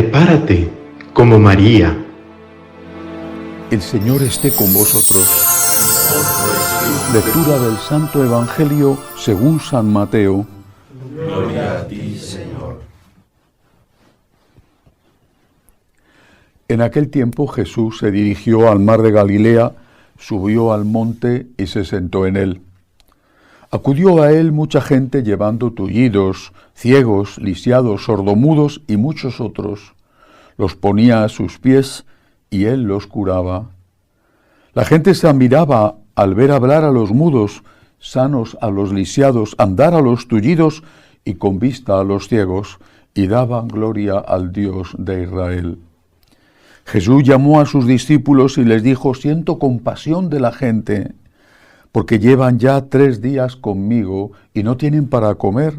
prepárate como María. El Señor esté con vosotros. Lectura del Santo Evangelio según San Mateo. Gloria a ti, Señor. En aquel tiempo Jesús se dirigió al mar de Galilea, subió al monte y se sentó en él. Acudió a él mucha gente llevando tullidos, ciegos, lisiados, sordomudos y muchos otros. Los ponía a sus pies y él los curaba. La gente se admiraba al ver hablar a los mudos, sanos a los lisiados, andar a los tullidos y con vista a los ciegos, y daban gloria al Dios de Israel. Jesús llamó a sus discípulos y les dijo: siento compasión de la gente, porque llevan ya 3 días conmigo y no tienen para comer.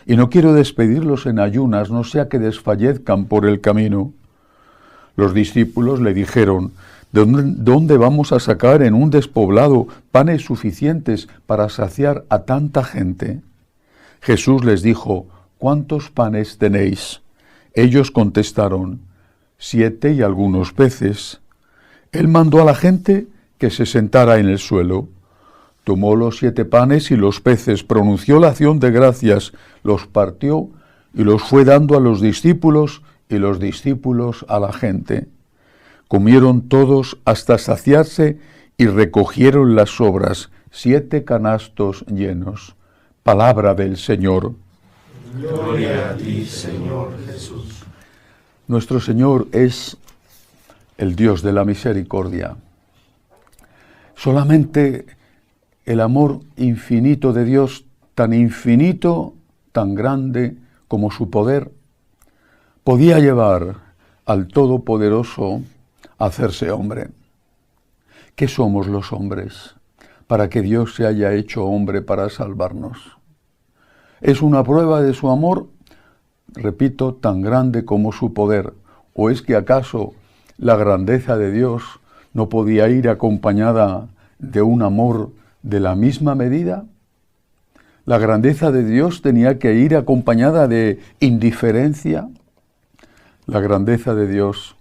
Y no quiero despedirlos en ayunas, no sea que desfallezcan por el camino. Los discípulos le dijeron: ¿De dónde vamos a sacar en un despoblado panes suficientes para saciar a tanta gente? Jesús les dijo: ¿cuántos panes tenéis? Ellos contestaron: 7 y algunos peces. Él mandó a la gente que se sentara en el suelo. Tomó los 7 panes y los peces, pronunció la acción de gracias, los partió y los fue dando a los discípulos y los discípulos a la gente. Comieron todos hasta saciarse y recogieron las sobras, 7 canastos llenos. Palabra del Señor. Gloria a ti, Señor Jesús. Nuestro Señor es el Dios de la misericordia. Solamente el amor infinito de Dios, tan infinito, tan grande como su poder, podía llevar al Todopoderoso a hacerse hombre. ¿Qué somos los hombres para que Dios se haya hecho hombre para salvarnos? Es una prueba de su amor, repito, tan grande como su poder. ¿O es que acaso la grandeza de Dios no podía ir acompañada de un amor de la misma medida? ¿La grandeza de Dios tenía que ir acompañada de indiferencia? La grandeza de Dios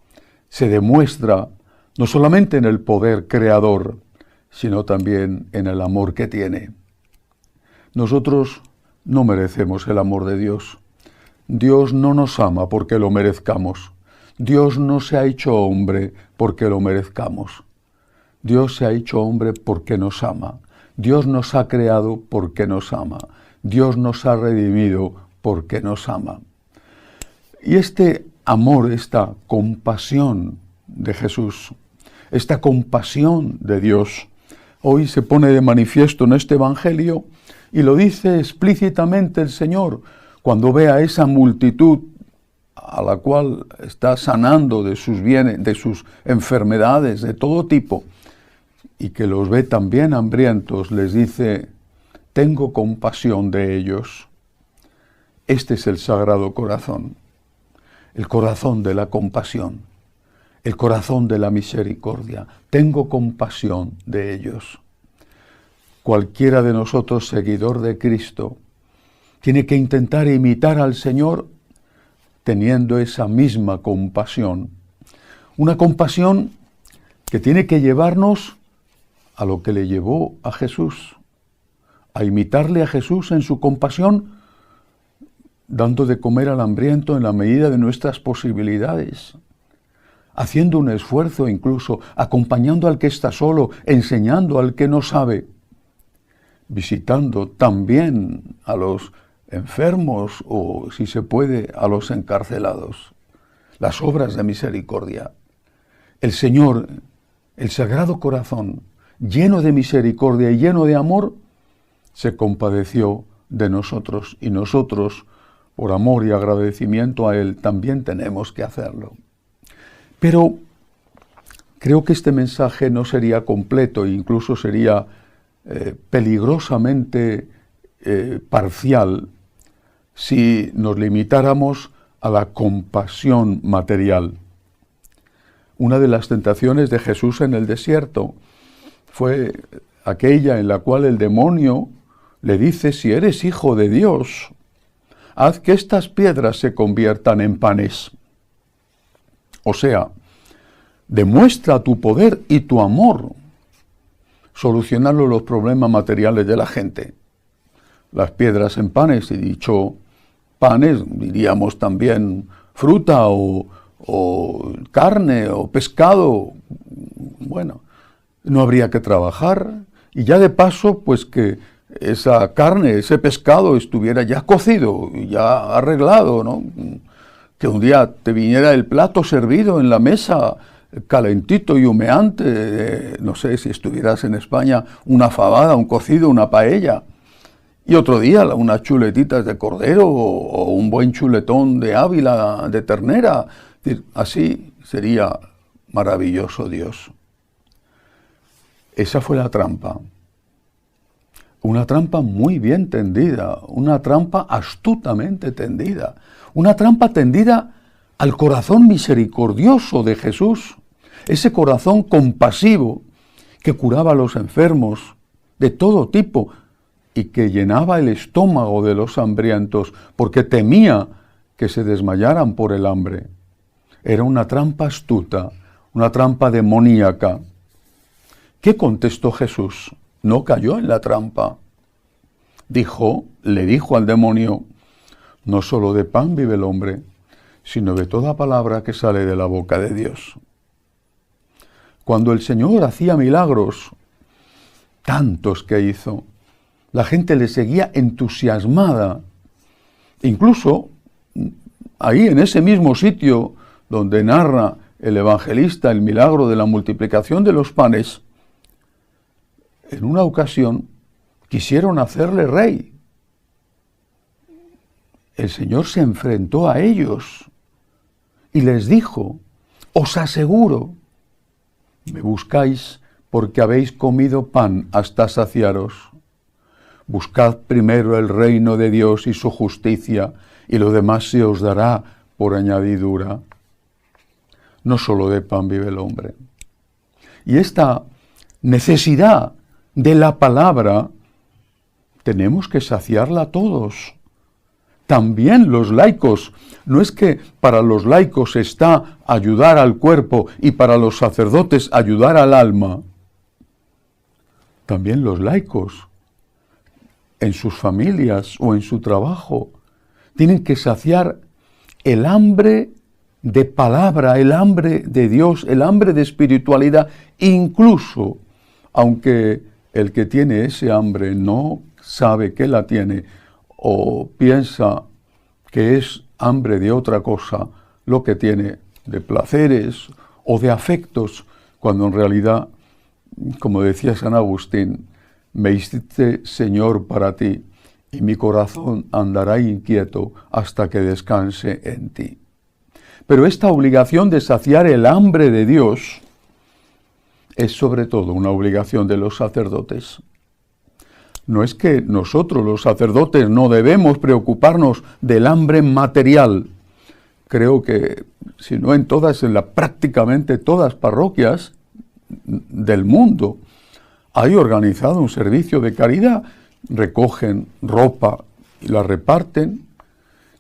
se demuestra no solamente en el poder creador, sino también en el amor que tiene. Nosotros no merecemos el amor de Dios. Dios no nos ama porque lo merezcamos. Dios no se ha hecho hombre porque lo merezcamos. Dios se ha hecho hombre porque nos ama. Dios nos ha creado porque nos ama. Dios nos ha redimido porque nos ama. Y este amor, esta compasión de Jesús, esta compasión de Dios, hoy se pone de manifiesto en este Evangelio y lo dice explícitamente el Señor cuando ve a esa multitud a la cual está sanando de sus bienes, de sus enfermedades, de todo tipo, y que los ve también hambrientos, les dice: tengo compasión de ellos. Este es el Sagrado Corazón, el corazón de la compasión, el corazón de la misericordia. Tengo compasión de ellos. Cualquiera de nosotros, seguidor de Cristo, tiene que intentar imitar al Señor teniendo esa misma compasión. Una compasión que tiene que llevarnos a lo que le llevó a Jesús, a imitarle a Jesús en su compasión, dando de comer al hambriento en la medida de nuestras posibilidades, haciendo un esfuerzo incluso, acompañando al que está solo, enseñando al que no sabe, visitando también a los enfermos o, si se puede, a los encarcelados. Las obras de misericordia. El Señor, el Sagrado Corazón, lleno de misericordia y lleno de amor, se compadeció de nosotros, y nosotros, por amor y agradecimiento a Él, también tenemos que hacerlo. Pero creo que este mensaje no sería completo, incluso sería peligrosamente parcial si nos limitáramos a la compasión material. Una de las tentaciones de Jesús en el desierto fue aquella en la cual el demonio le dice: si eres hijo de Dios, haz que estas piedras se conviertan en panes. O sea, demuestra tu poder y tu amor solucionando los problemas materiales de la gente. Las piedras en panes, y dicho panes, diríamos también fruta o carne o pescado. Bueno, no habría que trabajar, y ya de paso, pues que esa carne, ese pescado estuviera ya cocido, ya arreglado, ¿no? Que un día te viniera el plato servido en la mesa, calentito y humeante, no sé si estuvieras en España, una fabada, un cocido, una paella, y otro día unas chuletitas de cordero o un buen chuletón de Ávila, de ternera. Así sería maravilloso Dios. Esa fue la trampa. Una trampa muy bien tendida, una trampa astutamente tendida, una trampa tendida al corazón misericordioso de Jesús, ese corazón compasivo que curaba a los enfermos de todo tipo y que llenaba el estómago de los hambrientos porque temía que se desmayaran por el hambre. Era una trampa astuta, una trampa demoníaca. ¿Qué contestó Jesús? No cayó en la trampa. Le dijo al demonio, no solo de pan vive el hombre, sino de toda palabra que sale de la boca de Dios. Cuando el Señor hacía milagros, tantos que hizo, la gente le seguía entusiasmada. Incluso ahí en ese mismo sitio donde narra el evangelista el milagro de la multiplicación de los panes, en una ocasión quisieron hacerle rey. El Señor se enfrentó a ellos y les dijo, os aseguro, me buscáis porque habéis comido pan hasta saciaros. Buscad primero el reino de Dios y su justicia, y lo demás se os dará por añadidura. No solo de pan vive el hombre. Y esta necesidad de la palabra tenemos que saciarla todos. También los laicos. No es que para los laicos está ayudar al cuerpo y para los sacerdotes ayudar al alma. También los laicos, en sus familias o en su trabajo, tienen que saciar el hambre de palabra, el hambre de Dios, el hambre de espiritualidad, incluso aunque el que tiene ese hambre no sabe que la tiene o piensa que es hambre de otra cosa, lo que tiene de placeres o de afectos, cuando en realidad, como decía San Agustín, me hiciste Señor para ti, y mi corazón andará inquieto hasta que descanse en ti. Pero esta obligación de saciar el hambre de Dios es sobre todo una obligación de los sacerdotes. No es que nosotros los sacerdotes no debemos preocuparnos del hambre material. Creo que, si no en todas, prácticamente todas parroquias del mundo, hay organizado un servicio de caridad. Recogen ropa y la reparten,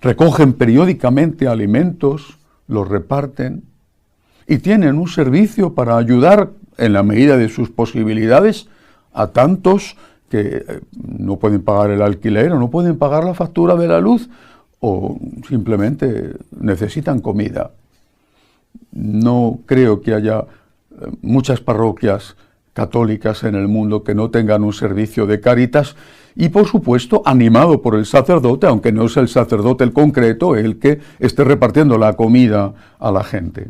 recogen periódicamente alimentos, los reparten y tienen un servicio para ayudar en la medida de sus posibilidades a tantos que no pueden pagar el alquiler o no pueden pagar la factura de la luz o simplemente necesitan comida. No creo que haya muchas parroquias católicas en el mundo que no tengan un servicio de Cáritas y, por supuesto, animado por el sacerdote, aunque no es el sacerdote el concreto el que esté repartiendo la comida a la gente.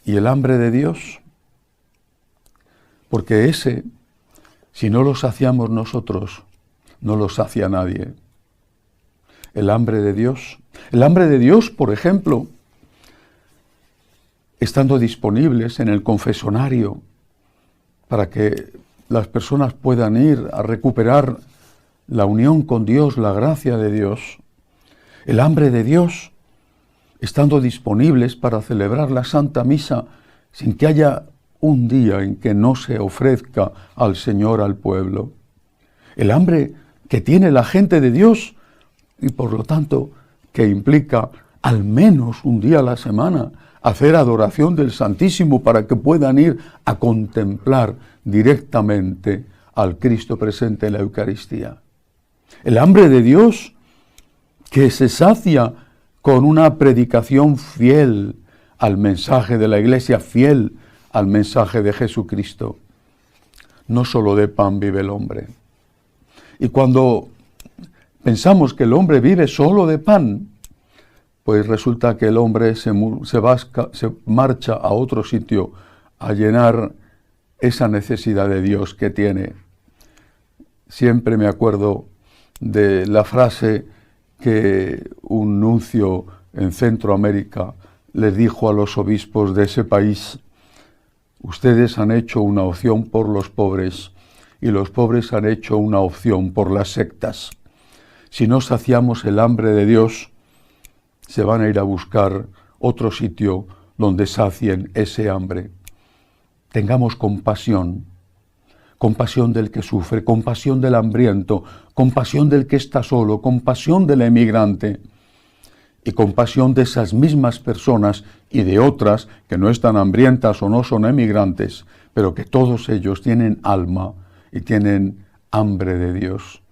¿Y el hambre de Dios? Porque ese, si no lo saciamos nosotros, no lo sacia nadie. El hambre de Dios, por ejemplo, estando disponibles en el confesonario para que las personas puedan ir a recuperar la unión con Dios, la gracia de Dios. El hambre de Dios, estando disponibles para celebrar la Santa Misa sin que haya un día en que no se ofrezca al Señor al pueblo. El hambre que tiene la gente de Dios y por lo tanto que implica al menos un día a la semana hacer adoración del Santísimo para que puedan ir a contemplar directamente al Cristo presente en la Eucaristía. El hambre de Dios que se sacia con una predicación fiel al mensaje de la Iglesia, fiel al mensaje de Jesucristo. No solo de pan vive el hombre. Y cuando pensamos que el hombre vive solo de pan, pues resulta que el hombre se marcha a otro sitio a llenar esa necesidad de Dios que tiene. Siempre me acuerdo de la frase que un nuncio en Centroamérica les dijo a los obispos de ese país: ustedes han hecho una opción por los pobres y los pobres han hecho una opción por las sectas. Si no saciamos el hambre de Dios, se van a ir a buscar otro sitio donde sacien ese hambre. Tengamos compasión, compasión del que sufre, compasión del hambriento, compasión del que está solo, compasión del emigrante y compasión de esas mismas personas y de otras que no están hambrientas o no son emigrantes, pero que todos ellos tienen alma y tienen hambre de Dios.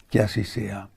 Que así sea.